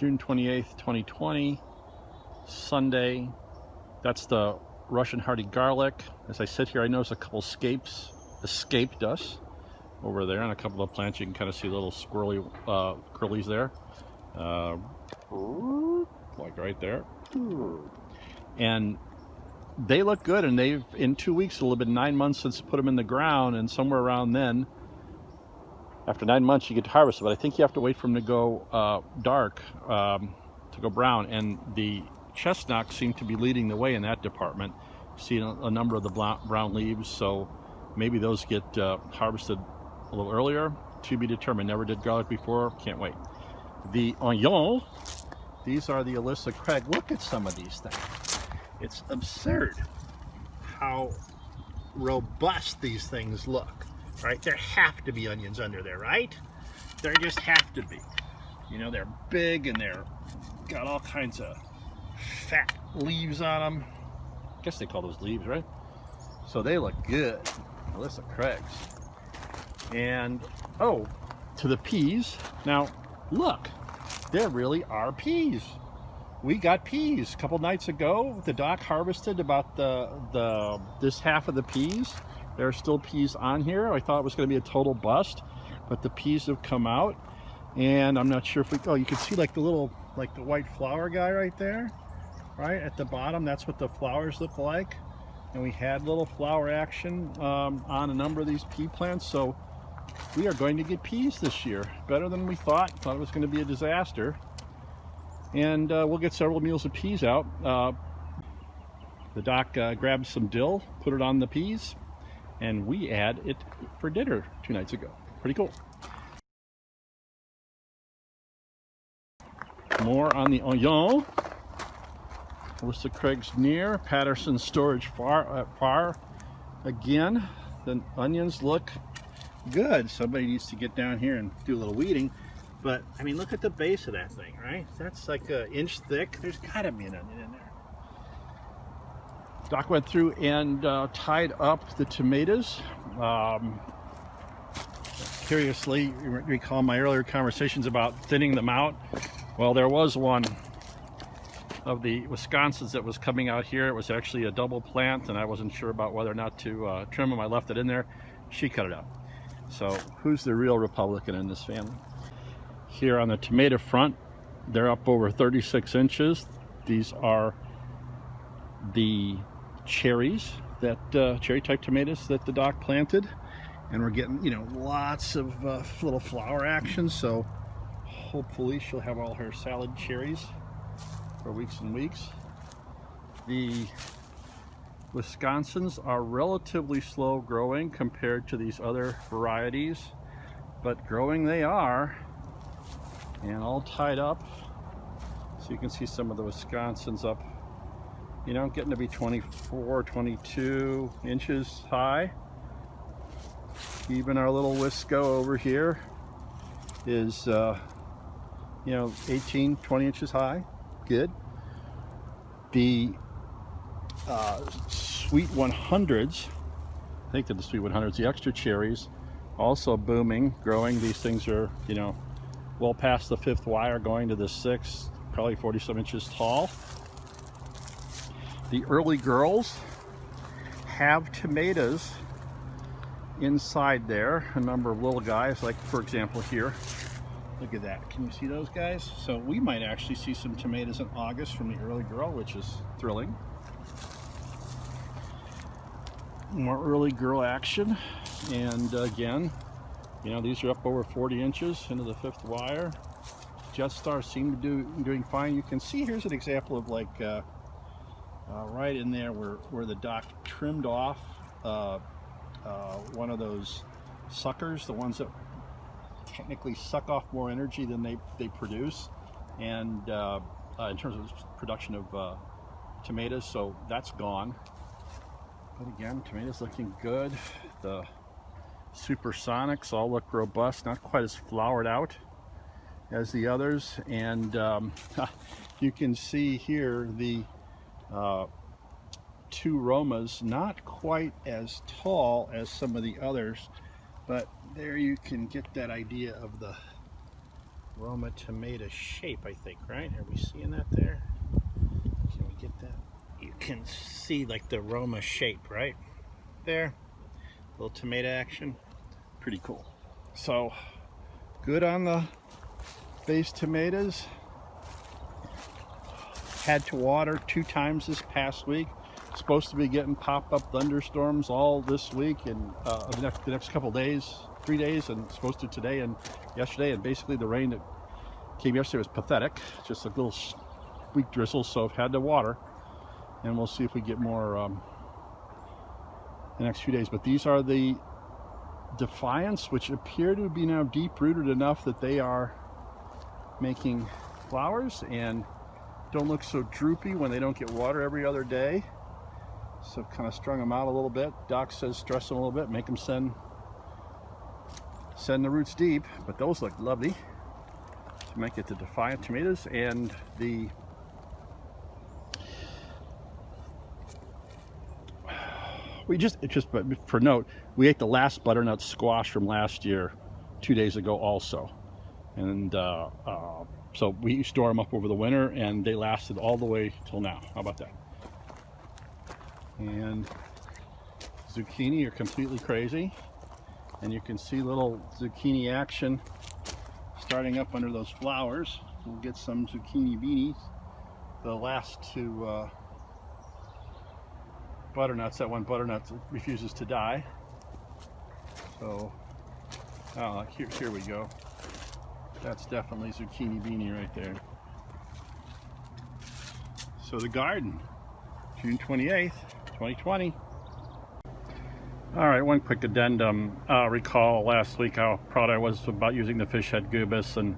June 28th, 2020, Sunday. That's the Russian hardy garlic. As I sit here, I notice a couple escaped us over there, and a couple of plants. You can kind of see little squirrely curlies there, like right there. And they look good, and they've, in 2 weeks, it'll have been 9 months since I put them in the ground, and somewhere around then, after 9 months, you get to harvest it. But I think you have to wait for them to go dark, to go brown, and the chestnuts seem to be leading the way in that department. Seeing a number of the brown leaves, so maybe those get harvested a little earlier. To be determined. Never did garlic before, can't wait. The onion, these are the Alyssa Craig. Look at some of these things. It's absurd how robust these things look, right? There have to be onions under there, right? There just have to be. You know, they're big and they're got all kinds of fat leaves on them. I guess they call those leaves, right? So they look good. Alyssa Craig's. And, oh, to the peas. Now, look, there really are peas. We got peas a couple nights ago. The doc harvested about this half of the peas. There are still peas on here. I thought it was going to be a total bust, but the peas have come out, and I'm not sure if we. Oh, you can see like the little, like the white flower guy right there, right at the bottom. That's what the flowers look like, and we had little flower action on a number of these pea plants. So we are going to get peas this year, better than we thought. Thought it was going to be a disaster. And we'll get several meals of peas out. The doc grabbed some dill, put it on the peas, and we had it for dinner 2 nights ago. Pretty cool. More on the onion. Alyssa Craig's near. Patterson Storage far. Again, the onions look good. Somebody needs to get down here and do a little weeding. But, I mean, look at the base of that thing, right? That's like an inch thick. There's got to be an onion in there. Doc went through and tied up the tomatoes. Curiously, you recall my earlier conversations about thinning them out. Well, there was one of the Wisconsins that was coming out here. It was actually a double plant, and I wasn't sure about whether or not to trim them. I left it in there. She cut it out. So, who's the real Republican in this family? Here on the tomato front, they're up over 36 inches. These are the cherries, that cherry type tomatoes that the doc planted, and we're getting, you know, lots of little flower action. So hopefully she'll have all her salad cherries for weeks and weeks. The Wisconsins are relatively slow growing compared to these other varieties, but growing they are. And all tied up, so you can see some of the Wisconsins up, you know, getting to be 24, 22 inches high. Even our little Wisco over here is, you know, 18, 20 inches high. Good. The Sweet 100s, I think they're the Sweet 100s, the extra cherries, also booming, growing. These things are, you know, well past the 5th wire, going to the 6th, probably 40-some inches tall. The early girls have tomatoes inside there, a number of little guys, like for example here. Look at that. Can you see those guys? So we might actually see some tomatoes in August from the early girl, which is thrilling. More early girl action, and again, you know, these are up over 40 inches into the 5th wire. Jet Stars seem to be doing fine. You can see here's an example of like right in there where the doc trimmed off one of those suckers, the ones that technically suck off more energy than they produce, and in terms of production of tomatoes, so that's gone. But again, tomatoes looking good. The Supersonics all look robust, not quite as flowered out as the others, and you can see here the 2 Romas, not quite as tall as some of the others, but there you can get that idea of the Roma tomato shape, I think, right? Are we seeing that there? Can we get that? You can see like the Roma shape, right? There. Little tomato action. Pretty cool. So, good on the base tomatoes. Had to water 2 times this past week. Supposed to be getting pop-up thunderstorms all this week and the next couple days, 3 days, and supposed to today and yesterday. And basically the rain that came yesterday was pathetic. Just a little weak drizzle, so I've had to water. And we'll see if we get more the next few days. But these are the Defiance, which appear to be now deep-rooted enough that they are making flowers and don't look so droopy when they don't get water every other day. So I've kind of strung them out a little bit. Doc says stress them a little bit, make them send the roots deep, but those look lovely. So you might get the Defiant tomatoes and the but for note, we ate the last butternut squash from last year 2 days ago also. And so we store them up over the winter and they lasted all the way till now. How about that? And zucchini are completely crazy. And you can see little zucchini action starting up under those flowers. We'll get some zucchini beanies. The last 2 butternuts, that one butternut refuses to die. So, here we go. That's definitely zucchini beanie right there. So the garden, June 28th, 2020. All right, one quick addendum. Recall last week how proud I was about using the fish head goobus and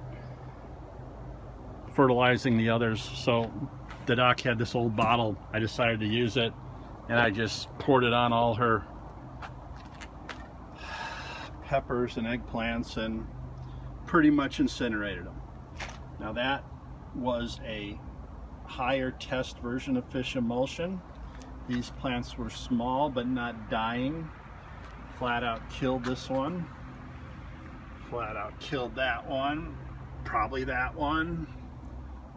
fertilizing the others. So the doc had this old bottle. I decided to use it, and I just poured it on all her peppers and eggplants and pretty much incinerated them. Now that was a higher test version of fish emulsion. These plants were small but not dying. Flat out killed this one. Flat out killed that one. Probably that one.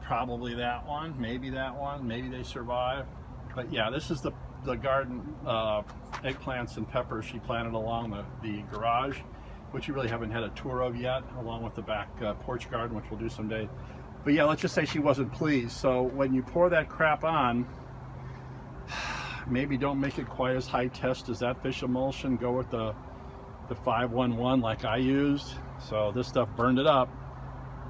Probably that one. Maybe that one. Maybe they survive. But yeah, this is the garden eggplants and peppers she planted along the garage, which you really haven't had a tour of yet, along with the back porch garden, which we'll do someday. But yeah, let's just say she wasn't pleased. So when you pour that crap on, maybe don't make it quite as high test as that fish emulsion. Go with the 511 like I used. So this stuff burned it up,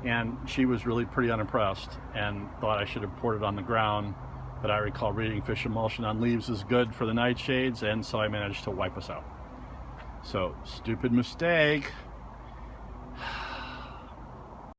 and she was really pretty unimpressed and thought I should have poured it on the ground. But I recall reading fish emulsion on leaves is good for the nightshades, and so I managed to wipe us out. So, stupid mistake.